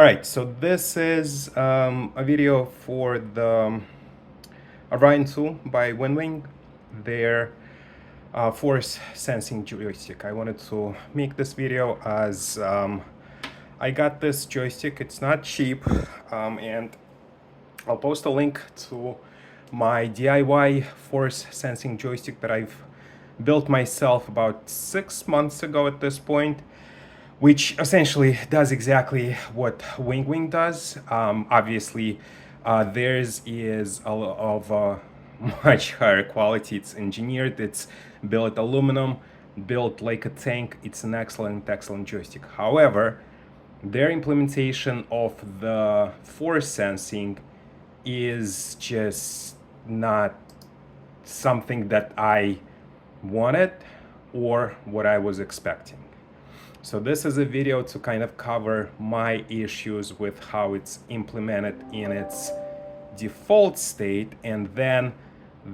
All right, so this is a video for the Orion tool by WinWing, their force sensing joystick. I wanted to make this video as I got this joystick. It's not cheap, and I'll post a link to my DIY force sensing joystick that I've built myself about 6 months ago at this point, which essentially does exactly what WinWing does. Obviously, theirs is of a much higher quality. It's engineered, it's built aluminum, built like a tank. It's an excellent joystick. However, their implementation of the force sensing is just not something that I wanted or what I was expecting. So this is a video to kind of cover my issues with how it's implemented in its default state, and then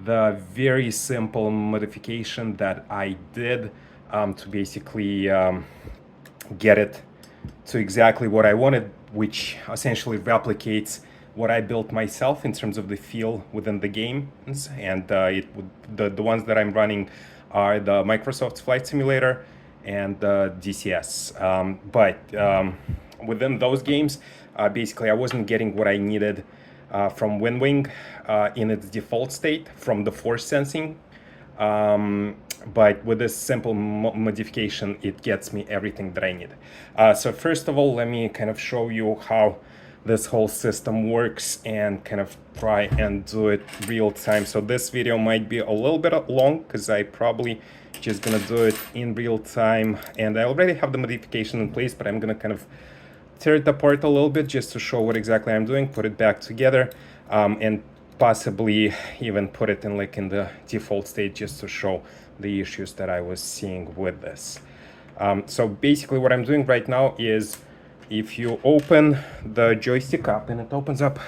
the very simple modification that I did to basically get it to exactly what I wanted, which essentially replicates what I built myself in terms of the feel within the games. And the ones that I'm running are the Microsoft Flight Simulator and DCS. But within those games, basically I wasn't getting what I needed from WinWing in its default state from the force sensing. But with this simple modification, it gets me everything that I need. So first of all, let me kind of show you how this whole system works and kind of try and do it real time. So this video might be a little bit long because I probably just gonna do it in real time, and I already have the modification in place, but I'm gonna kind of tear it apart a little bit just to show what exactly I'm doing, put it back together, and possibly even put it in like in the default state just to show the issues that I was seeing with this. So basically what I'm doing right now is, if you open the joystick up, and it opens up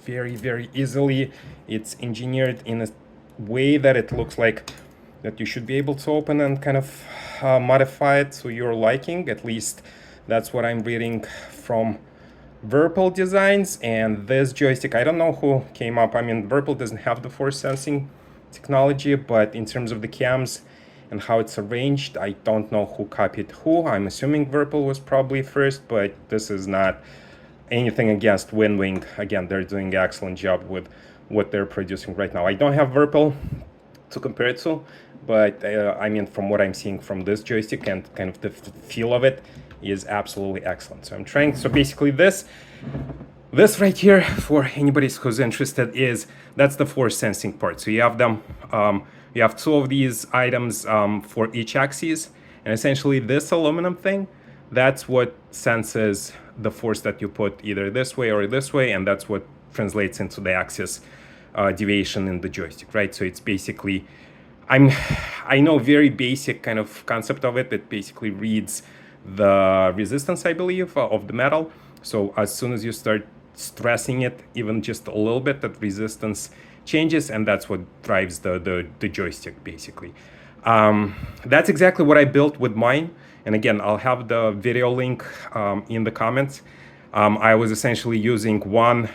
very easily, it's engineered in a way that it looks like that you should be able to open and kind of modify it to your liking. At least that's what I'm reading from Virpil Designs. And this joystick, I don't know who came up. I mean, Virpil doesn't have the force sensing technology, but in terms of the cams and how it's arranged, I don't know who copied who. I'm assuming Virpil was probably first, but this is not anything against WinWing. Again, they're doing an excellent job with what they're producing right now. I don't have Virpil to compare it to, but I mean, from what I'm seeing from this joystick and kind of the feel of it is absolutely excellent. So I'm trying, so basically this right here, for anybody who's interested, that's the force sensing part. So you have them, you have two of these items for each axis, and essentially this aluminum thing, that's what senses the force that you put either this way or this way, and that's what translates into the axis deviation in the joystick, right? So it's basically, I know very basic kind of concept of it. It basically reads the resistance, I believe, of the metal. So as soon as you start stressing it even just a little bit, that resistance changes, and that's what drives the joystick basically. That's exactly what I built with mine, and again, I'll have the video link in the comments. I was essentially using one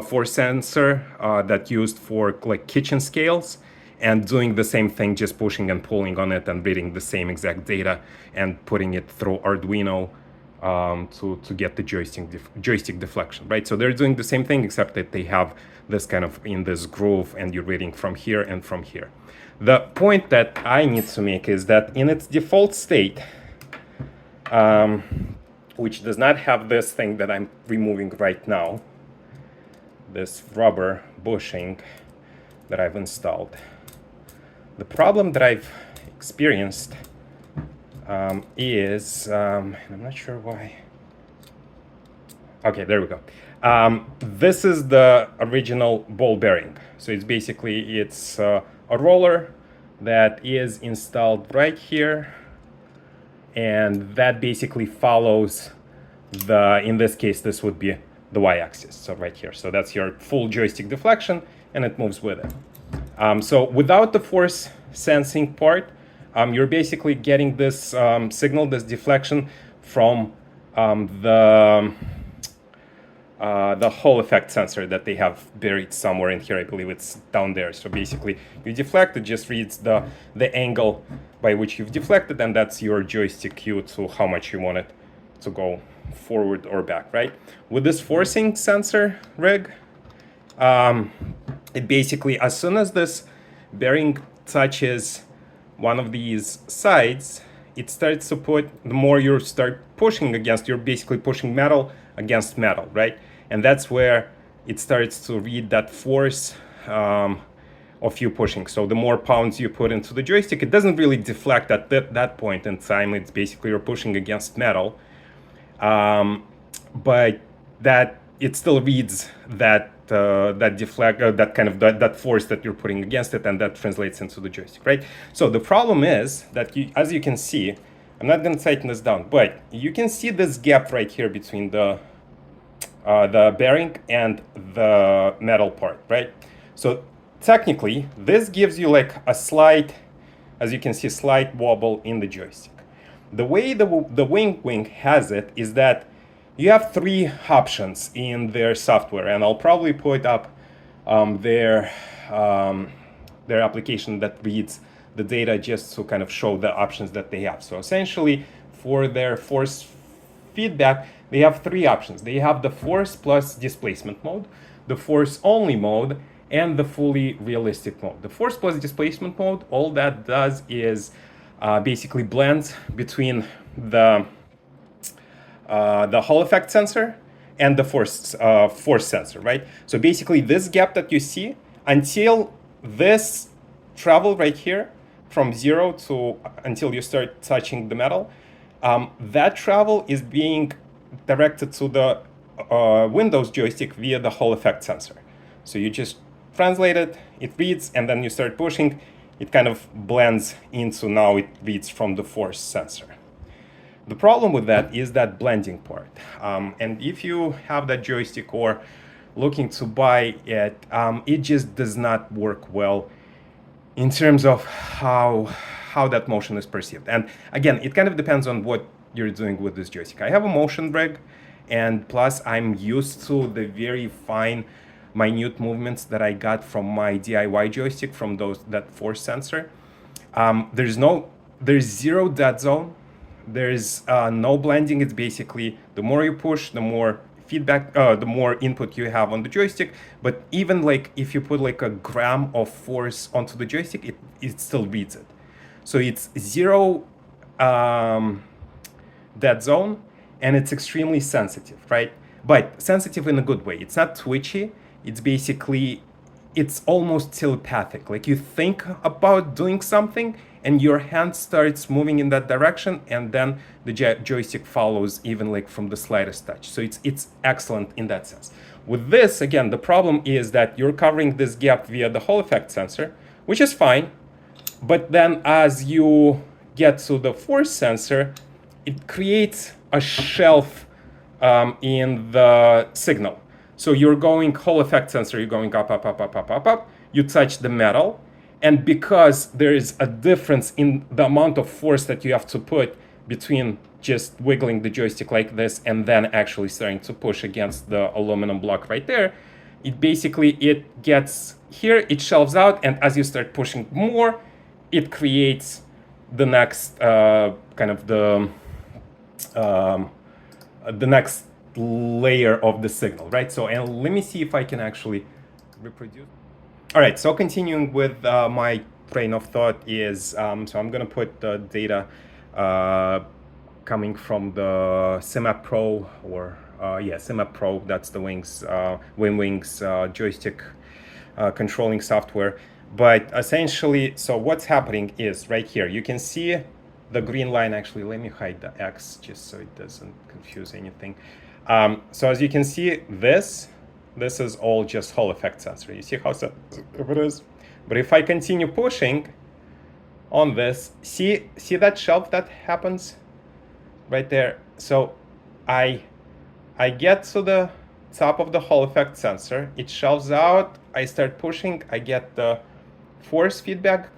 force sensor that used for like kitchen scales, and doing the same thing, just pushing and pulling on it and reading the same exact data and putting it through Arduino to get the joystick deflection, right? So they're doing the same thing, except that they have this kind of in this groove, and you're reading from here and from here. The point that I need to make is that in its default state, which does not have this thing that I'm removing right now, this rubber bushing that I've installed. The problem that I've experienced is, and I'm not sure why. Okay, there we go. This is the original ball bearing. So it's basically, it's a roller that is installed right here, and that basically follows the, in this case, this would be the y-axis, so right here. So that's your full joystick deflection, and it moves with it. So without the force sensing part, you're basically getting this signal, this deflection from the Hall effect sensor that they have buried somewhere in here. I believe it's down there. So basically, you deflect, it just reads the angle by which you've deflected, and that's your joystick cue to how much you want it to go forward or back, right? With this forcing sensor rig, it basically, as soon as this bearing touches one of these sides, it starts to put, the more you start pushing against, you're basically pushing metal against metal, right? And that's where it starts to read that force of you pushing. So the more pounds you put into the joystick, it doesn't really deflect at that point in time. It's basically you're pushing against metal. But that it still reads that that force that you're putting against it, and that translates into the joystick, right? So the problem is that as you can see, I'm not going to tighten this down, but you can see this gap right here between the bearing and the metal part, right? So technically, this gives you like a slight, as you can see, slight wobble in the joystick. The way the WinWing has it is that you have three options in their software, and I'll probably put up their application that reads the data just to kind of show the options that they have. So essentially, for their force feedback, they have three options. They have the force plus displacement mode, the force only mode, and the fully realistic mode. The force plus displacement mode, all that does is basically blends between the Hall effect sensor and the force sensor, right? So basically this gap that you see, until this travel right here from 0 to until you start touching the metal, that travel is being directed to the Windows joystick via the Hall effect sensor. So you just translate it, it reads, and then you start pushing, it kind of blends into, now it reads from the force sensor. The problem with that is that blending part. And if you have that joystick or looking to buy it, it just does not work well in terms of how that motion is perceived. And again, it kind of depends on what you're doing with this joystick. I have a motion rig, and plus I'm used to the very fine, minute movements that I got from my DIY joystick from that force sensor. There's zero dead zone. There's no blending. It's basically the more you push, the more feedback, the more input you have on the joystick. But even like if you put like a gram of force onto the joystick, it still reads it. So it's zero dead zone, and it's extremely sensitive, right? But sensitive in a good way. It's not twitchy. It's basically, it's almost telepathic. Like you think about doing something and your hand starts moving in that direction, and then the joystick follows even like from the slightest touch. So it's excellent in that sense. With this, again, the problem is that you're covering this gap via the Hall effect sensor, which is fine. But then as you get to the force sensor, it creates a shelf in the signal. So you're going Hall effect sensor, you're going up, up, up, up, up, up, up. You touch the metal. And because there is a difference in the amount of force that you have to put between just wiggling the joystick like this and then actually starting to push against the aluminum block right there, it gets here, it shelves out, and as you start pushing more, it creates the next kind of the next layer of the signal, right? So, and let me see if I can actually reproduce. All right, so continuing with my train of thought is, so I'm gonna put the data coming from the SimApp Pro, or SimApp Pro, that's the WinWing's joystick controlling software. But essentially, so what's happening is right here, you can see the green line. Actually, let me hide the X just so it doesn't confuse anything. So as you can see, this is all just Hall effect sensor. You see how sensitive it is? But if I continue pushing on this, see that shelf that happens right there? So I get to the top of the Hall effect sensor, it shelves out, I start pushing, I get the force feedback,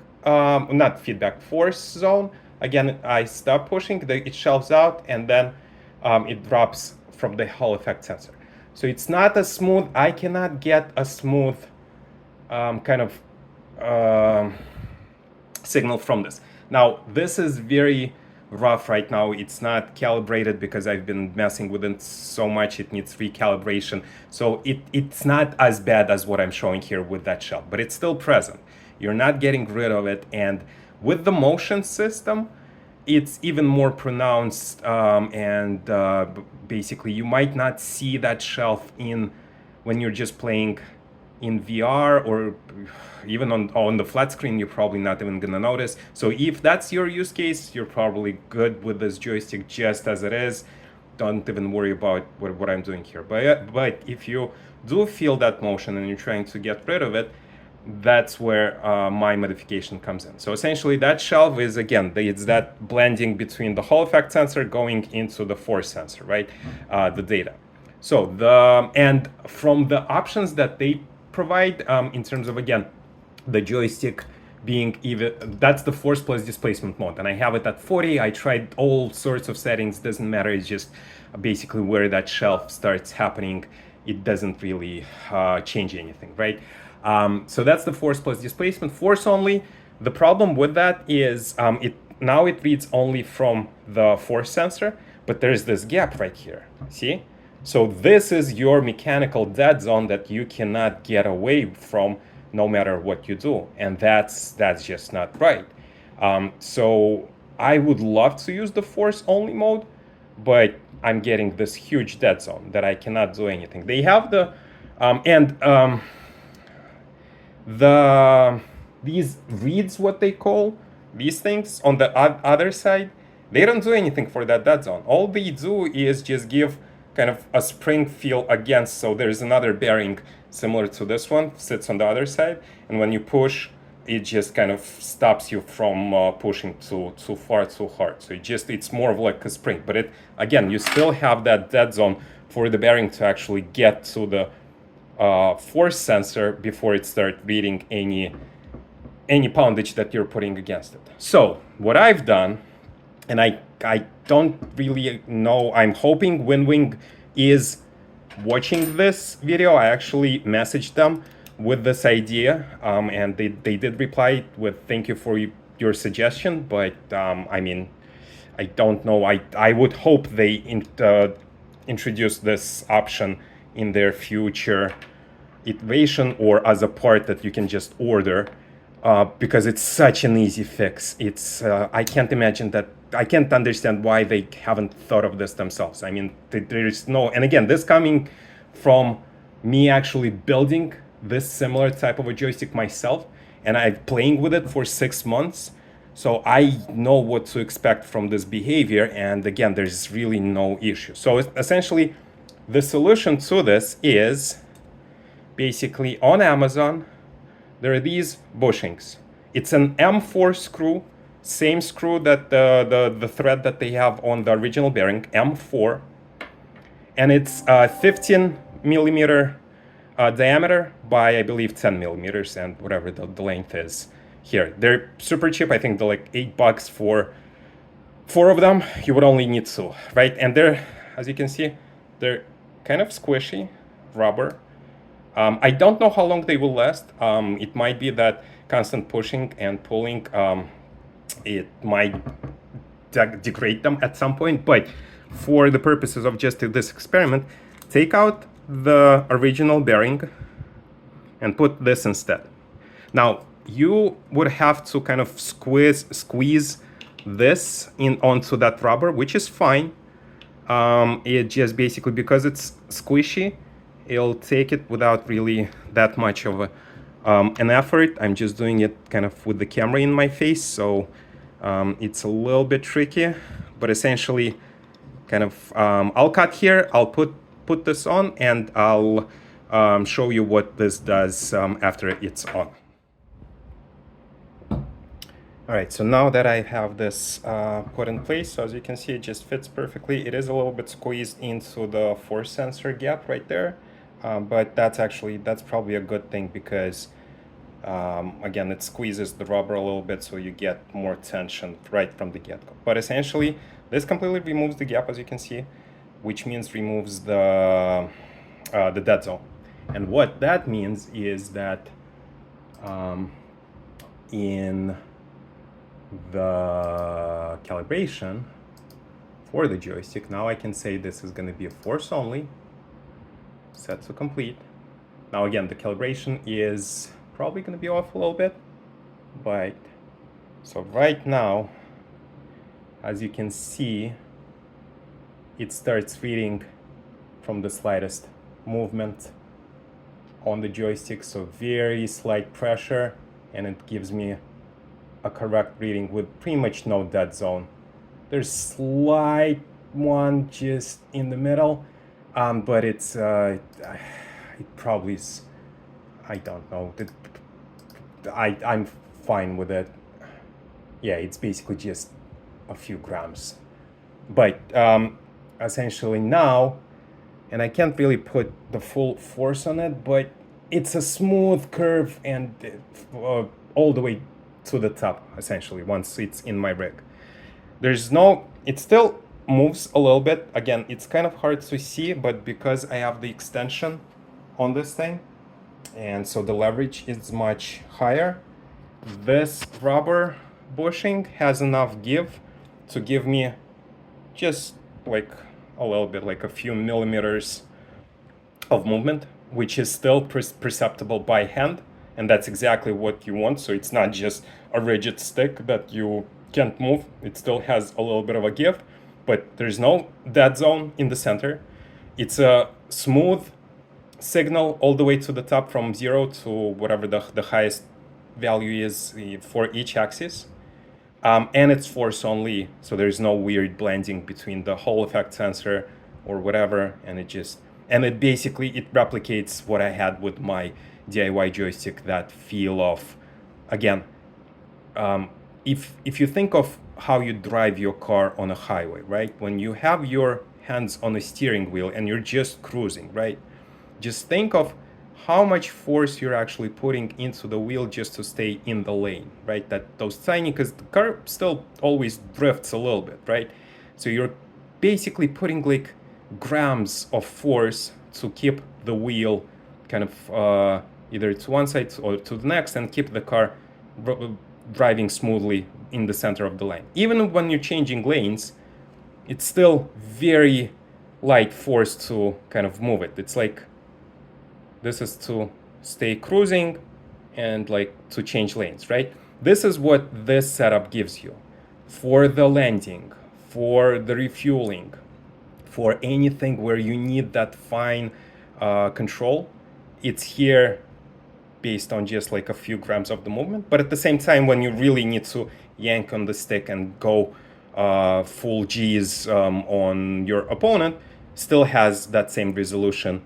force zone. Again, I stop pushing, it shelves out, and then it drops from the Hall effect sensor. So it's not as smooth. I cannot get a smooth kind of signal from this. Now, this is very rough right now. It's not calibrated because I've been messing with it so much. It needs recalibration. So it's not as bad as what I'm showing here with that shelf, but it's still present. You're not getting rid of it. And with the motion system, it's even more pronounced, and basically you might not see that shelf when you're just playing in VR, or even on the flat screen. You're probably not even gonna notice. So if that's your use case, you're probably good with this joystick just as it is. Don't even worry about what I'm doing here. But if you do feel that motion and you're trying to get rid of it, that's where my modification comes in. So essentially that shelf is, again, it's that blending between the Hall effect sensor going into the force sensor, right? The data. So and from the options that they provide, in terms of, again, the joystick being even, that's the force plus displacement mode, and I have it at 40. I tried all sorts of settings, doesn't matter. It's just basically where that shelf starts happening. It doesn't really change anything, right? So that's the force plus displacement. Force only. The problem with that is now it reads only from the force sensor, but there's this gap right here. See? So this is your mechanical dead zone that you cannot get away from no matter what you do, and that's just not right. So I would love to use the force only mode, but I'm getting this huge dead zone that I cannot do anything. They have these reads, what they call these things on the other side, they don't do anything for that dead zone. All they do is just give kind of a spring feel against. So there's another bearing similar to this one, sits on the other side, and when you push, it just kind of stops you from pushing too far, too hard. So it's more of like a spring. But again, you still have that dead zone for the bearing to actually get to the force sensor before it starts reading any poundage that you're putting against it. So what I've done, and I don't really know, I'm hoping WinWing is watching this video. I actually messaged them with this idea, and they did reply with thank you for your suggestion, but I mean, I don't know. I would hope they introduce this option in their future iteration or as a part that you can just order, because it's such an easy fix. It's I can't imagine that. I can't understand why they haven't thought of this themselves. I mean, there is no, and again, this coming from me actually building this similar type of a joystick myself, and I'm playing with it for 6 months. So I know what to expect from this behavior, and again, there's really no issue. So essentially, the solution to this is basically on Amazon, there are these bushings. It's an M4 screw, same screw that the thread that they have on the original bearing, M4, and it's 15 millimeter diameter by, I believe, 10 millimeters, and whatever the length is here. They're super cheap. I think they're like $8 for 4 of them. You would only need 2, right? And they're, as you can see, they're kind of squishy, rubber. I don't know how long they will last. It might be that constant pushing and pulling, it might degrade them at some point, but for the purposes of just this experiment, take out the original bearing and put this instead. Now, you would have to kind of squeeze this onto that rubber, which is fine. It just basically, because it's squishy, it'll take it without really that much of an effort. I'm just doing it kind of with the camera in my face, so it's a little bit tricky, but essentially kind of I'll cut here, I'll put this on, and I'll show you what this does after it's on. All right, so now that I have this put in place, so as you can see, it just fits perfectly. It is a little bit squeezed into the force sensor gap right there, but that's probably a good thing, because again, it squeezes the rubber a little bit, so you get more tension right from the get-go. But essentially, this completely removes the gap, as you can see. which means removes the dead zone. And what that means is that in the calibration for the joystick, now I can say this is going to be a force only, set to complete. Now again, the calibration is probably going to be off a little bit, but so right now, as you can see, it starts reading from the slightest movement on the joystick, so very slight pressure, and it gives me a correct reading with pretty much no dead zone. There's slight one just in the middle, but it's it probably is, I don't know, I'm fine with it. Yeah, it's basically just a few grams, but essentially now, and I can't really put the full force on it, but it's a smooth curve and all the way to the top, essentially, once it's in my rig. There's no, it still moves a little bit. Again, it's kind of hard to see, but because I have the extension on this thing, and so the leverage is much higher, this rubber bushing has enough give to give me just like a little bit, like a few millimeters of movement, which is still perceptible by hand, and that's exactly what you want. So it's not just a rigid stick that you can't move. It still has a little bit of a give, but there's no dead zone in the center. It's a smooth signal all the way to the top from 0 to whatever the highest value is for each axis. And it's force only, so there's no weird blending between the Hall effect sensor or whatever, and it basically, it replicates what I had with my DIY joystick, that feel of, again, if you think of how you drive your car on a highway, right? When you have your hands on the steering wheel and you're just cruising, right? Just think of how much force you're actually putting into the wheel just to stay in the lane, right? That those tiny, because the car still always drifts a little bit, right? So you're basically putting like grams of force to keep the wheel kind of either to one side or to the next, and keep the car driving smoothly in the center of the lane. Even when you're changing lanes, it's still very light force to kind of move it. It's like, this is to stay cruising and like to change lanes, right? This is what this setup gives you for the landing, for the refueling, for anything where you need that fine control. It's here based on just like a few grams of the movement. But at the same time, when you really need to yank on the stick and go full G's on your opponent, still has that same resolution.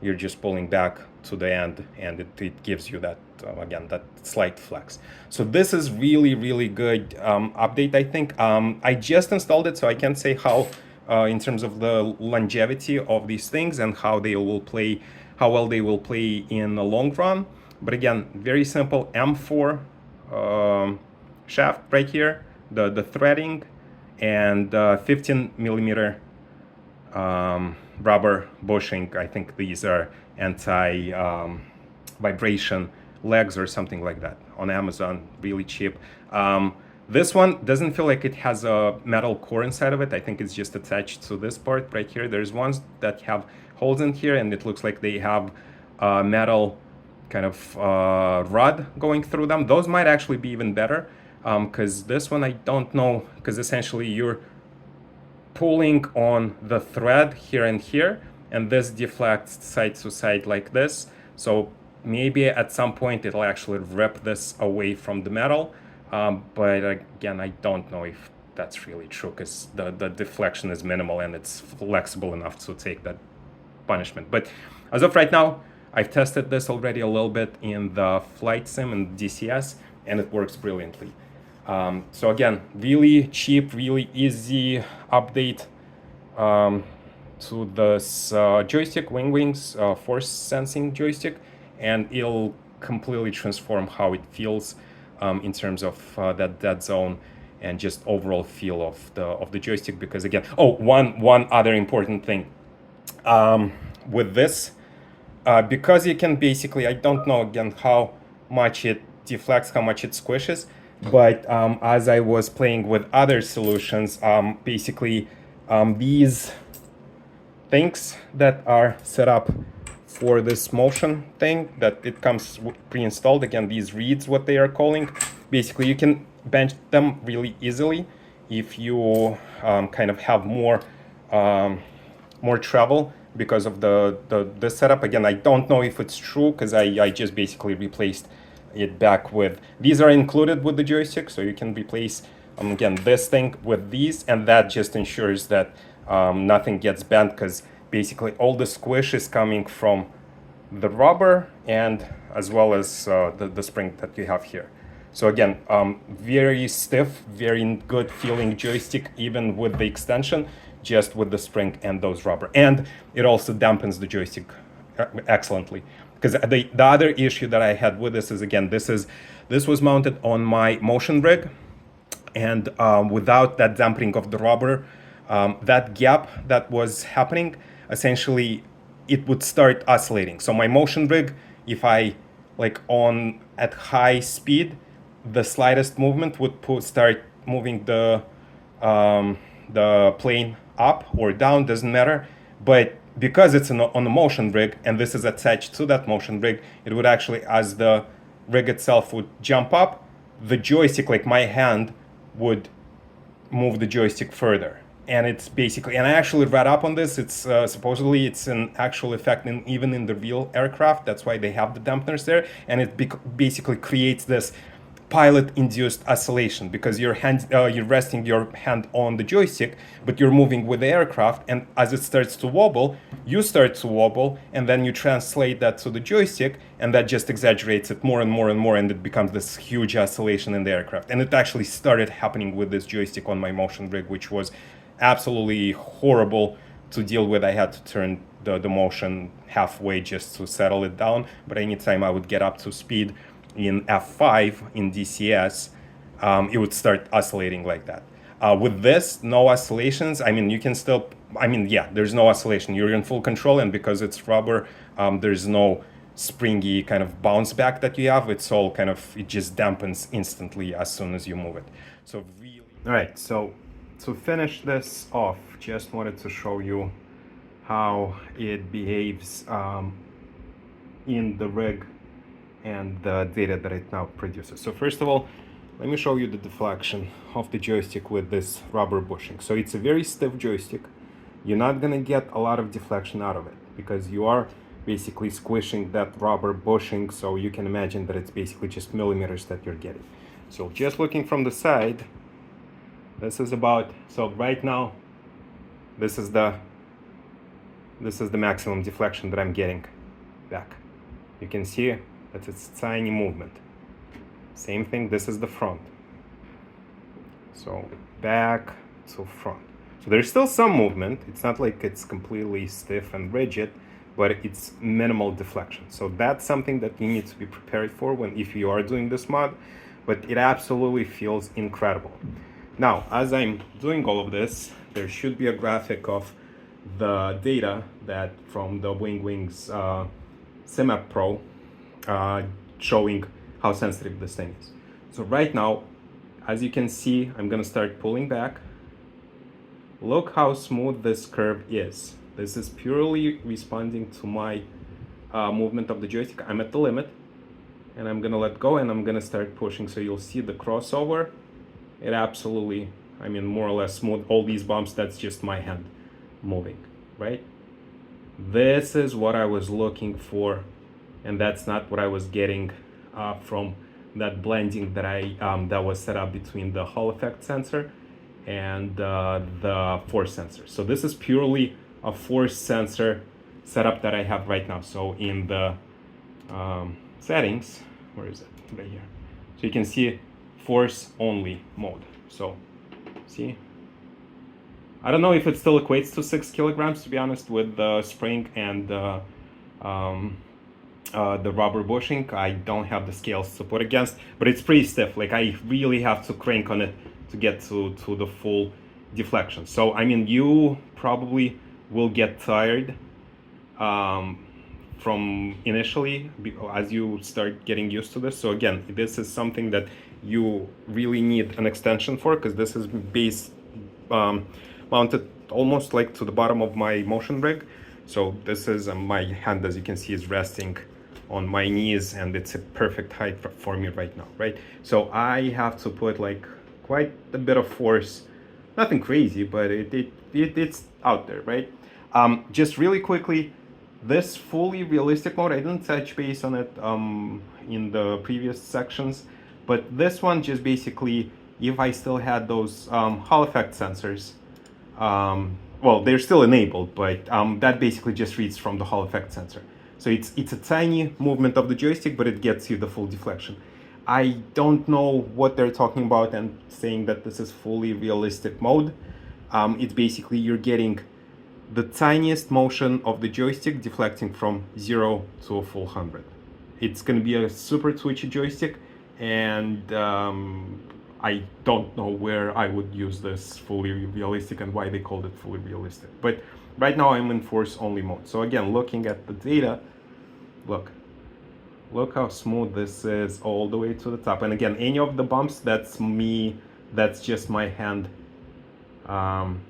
You're just pulling back to the end, and it gives you that, again, that slight flex. So this is really, really good update, I think. I just installed it, so I can't say how, in terms of the longevity of these things and how they will play, how well they will play in the long run. But again, very simple M4 shaft right here, the threading, and 15 millimeter rubber bushing. I think these are anti vibration legs or something like that on Amazon, really cheap. This one doesn't feel like it has a metal core inside of it. I think it's just attached to this part right here. There's ones that have holes in here, and it looks like they have metal kind of rod going through them. Those might actually be even better, because this one I don't know, because essentially you're pulling on the thread here and here, and this deflects side to side like this. So maybe at some point it'll actually rip this away from the metal, but again, I don't know if that's really true, because the deflection is minimal and it's flexible enough to take that punishment. But as of right now, I've tested this already a little bit in the flight sim and DCS, and it works brilliantly. So again, really cheap, really easy update to this joystick, WinWing's force sensing joystick, and it'll completely transform how it feels in terms of that dead zone and just overall feel of the joystick. Because again, oh, one other important thing with this, because you can basically, I don't know again how much it deflects, how much it squishes, but as I was playing with other solutions, basically these things that are set up for this motion thing, that it comes pre-installed, again, these reeds, what they are calling, basically you can bench them really easily if you kind of have more travel because of the setup. Again, I don't know if it's true, because I just basically replaced it back with, these are included with the joystick, so you can replace again this thing with these, and that just ensures that nothing gets bent, because basically all the squish is coming from the rubber and as well as the spring that you have here. So again, very stiff, very good feeling joystick, even with the extension, just with the spring and those rubber. And it also dampens the joystick excellently. Because the other issue that I had with this is, again, this was mounted on my motion rig, and without that dampening of the rubber, that gap that was happening, essentially it would start oscillating. So my motion rig, if I on at high speed, the slightest movement would start moving the plane up or down, doesn't matter. But because it's on a motion rig and this is attached to that motion rig, it would actually, as the rig itself would jump up, the joystick, like my hand, would move the joystick further. And it's basically, and I actually read up on this, it's supposedly it's an actual effect even in the real aircraft. That's why they have the dampeners there, and it basically creates this pilot-induced oscillation, because you're resting your hand on the joystick, but you're moving with the aircraft, and as it starts to wobble, you start to wobble, and then you translate that to the joystick, and that just exaggerates it more and more and more, and it becomes this huge oscillation in the aircraft. And it actually started happening with this joystick on my motion rig, which was absolutely horrible to deal with. I had to turn the motion halfway just to settle it down, but anytime I would get up to speed in F5 in DCS, it would start oscillating like that. With this, no oscillations. I mean, you can still, yeah, there's no oscillation. You're in full control, and because it's rubber, there's no springy kind of bounce back that you have. It's all kind of, it just dampens instantly as soon as you move it. So really, all right, so to finish this off, just wanted to show you how it behaves in the rig and the data that it now produces. So first of all, let me show you the deflection of the joystick with this rubber bushing. So it's a very stiff joystick. You're not gonna get a lot of deflection out of it, because you are basically squishing that rubber bushing, so you can imagine that it's basically just millimeters that you're getting. So just looking from the side, this is about, so right now, this is the maximum deflection that I'm getting back. You can see that it's tiny movement. Same thing, this is the front. So back to front. So there's still some movement. It's not like it's completely stiff and rigid, but it's minimal deflection. So that's something that you need to be prepared for if you are doing this mod, but it absolutely feels incredible. Now, as I'm doing all of this, there should be a graphic of the data that from the WinWing's SimApp Pro, showing how sensitive this thing is. So right now, as you can see, I'm gonna start pulling back. Look how smooth this curve is. This is purely responding to my movement of the joystick. I'm at the limit, and I'm gonna let go, and I'm gonna start pushing. So you'll see the crossover. It absolutely, I mean, more or less smooth. All these bumps, that's just my hand moving, right? This is what I was looking for, and that's not what I was getting from that blending that that was set up between the Hall effect sensor and the force sensor. So this is purely a force sensor setup that I have right now. So in the settings, where is it? Right here. So you can see force only mode. So see, I don't know if it still equates to 6 kilograms, to be honest, with the spring and the rubber bushing. I don't have the scales to put against, but it's pretty stiff. Like, I really have to crank on it to get to the full deflection. So I mean, you probably will get tired from initially as you start getting used to this. So again, this is something that you really need an extension for, because this is mounted almost like to the bottom of my motion rig. So this is my hand, as you can see, is resting on my knees, and it's a perfect height for me right now, right? So I have to put like quite a bit of force, nothing crazy, but it's out there, right? Just really quickly, this fully realistic mode, I didn't touch base on it in the previous sections, but this one just basically, if I still had those Hall effect sensors, well, they're still enabled, but that basically just reads from the Hall effect sensor. So it's a tiny movement of the joystick, but it gets you the full deflection. I don't know what they're talking about and saying that this is fully realistic mode. It's basically you're getting the tiniest motion of the joystick deflecting from 0 to a full 100. It's going to be a super twitchy joystick, and I don't know where I would use this fully realistic and why they called it fully realistic. But right now I'm in force only mode. So again, looking at the data, look how smooth this is all the way to the top. And again, any of the bumps, that's me, that's just my hand, kind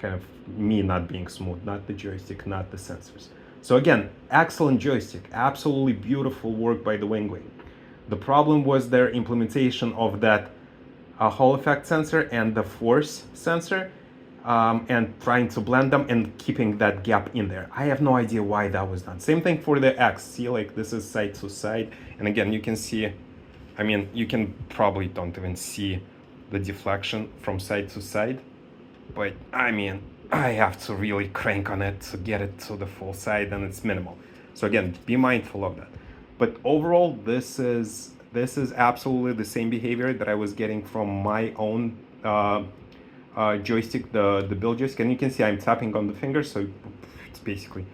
of me not being smooth, not the joystick, not the sensors. So again, excellent joystick, absolutely beautiful work by the WinWing. The problem was their implementation of that Hall effect sensor and the force sensor, and trying to blend them and keeping that gap in there. I have no idea why that was done. Same thing for the X. See, like this is side to side, and again, you can see, I mean, you can probably don't even see the deflection from side to side, but I mean, I have to really crank on it to get it to the full side, and it's minimal. So again, be mindful of that. But overall, this is absolutely the same behavior that I was getting from my own joystick, the build joystick. And you can see I'm tapping on the finger, so it's basically,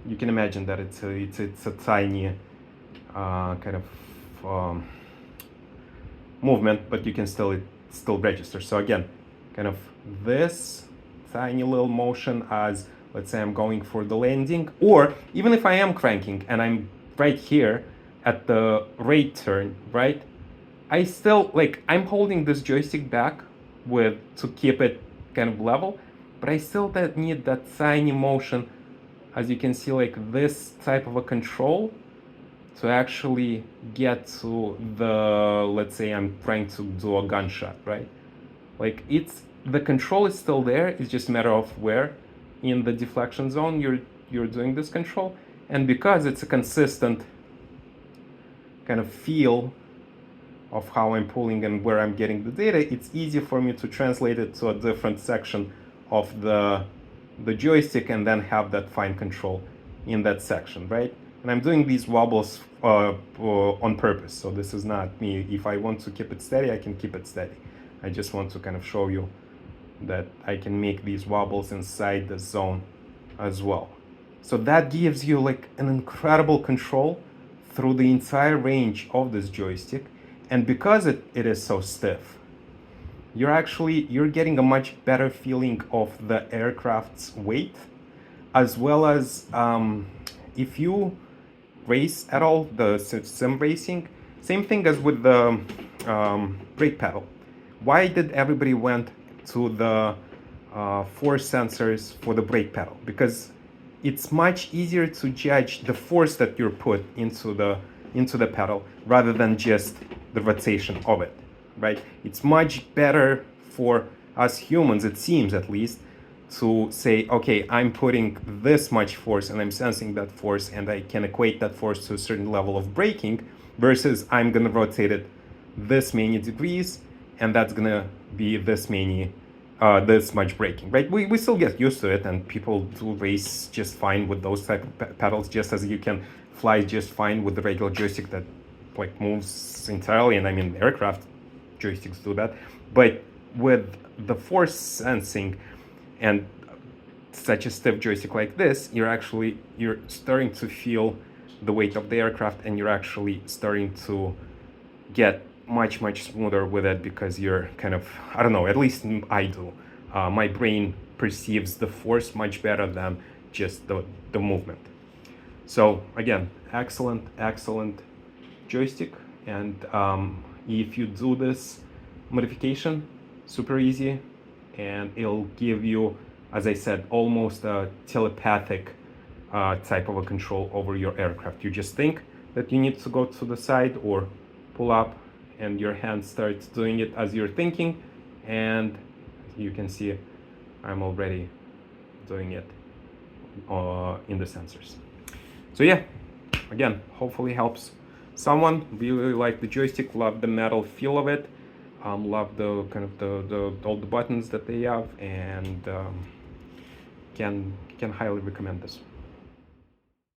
you can imagine that it's a tiny kind of movement, but you can still register. So again, kind of this tiny little motion as, let's say I'm going for the landing, or even if I am cranking and I'm right here at the rate turn, right? I still, like, I'm holding this joystick back to keep it kind of level, but I still need that tiny motion, as you can see, like this type of a control to actually get to the, let's say I'm trying to do a gunshot, right? Like the control is still there, it's just a matter of where in the deflection zone you're doing this control. And because it's a consistent kind of feel of how I'm pulling and where I'm getting the data, it's easy for me to translate it to a different section of the joystick and then have that fine control in that section, right? And I'm doing these wobbles on purpose. So this is not me. If I want to keep it steady, I can keep it steady. I just want to kind of show you that I can make these wobbles inside the zone as well. So that gives you like an incredible control through the entire range of this joystick. And because it is so stiff, you're getting a much better feeling of the aircraft's weight, as well as if you race at all, the sim racing, same thing as with the brake pedal. Why did everybody went to the force sensors for the brake pedal? Because it's much easier to judge the force that you're put into the pedal rather than just the rotation of it, right? It's much better for us humans, it seems at least, to say, okay, I'm putting this much force and I'm sensing that force and I can equate that force to a certain level of braking, versus I'm gonna rotate it this many degrees and that's gonna be this much braking, right? We still get used to it, and people do race just fine with those type of pedals, just as you can fly just fine with the regular joystick that like moves entirely, and I mean aircraft joysticks do that. But with the force sensing and such a stiff joystick like this, you're starting to feel the weight of the aircraft, and you're actually starting to get much smoother with it because you're kind of, I don't know, at least I do. My brain perceives the force much better than just the movement. So again, excellent joystick. And if you do this modification, super easy, and it'll give you, as I said, almost a telepathic type of a control over your aircraft. You just think that you need to go to the side or pull up, and your hand starts doing it as you're thinking, and you can see I'm already doing it in the sensors. So yeah, again, hopefully helps someone. Really like the joystick, love the metal feel of it, love the kind of the all the buttons that they have, and can highly recommend this.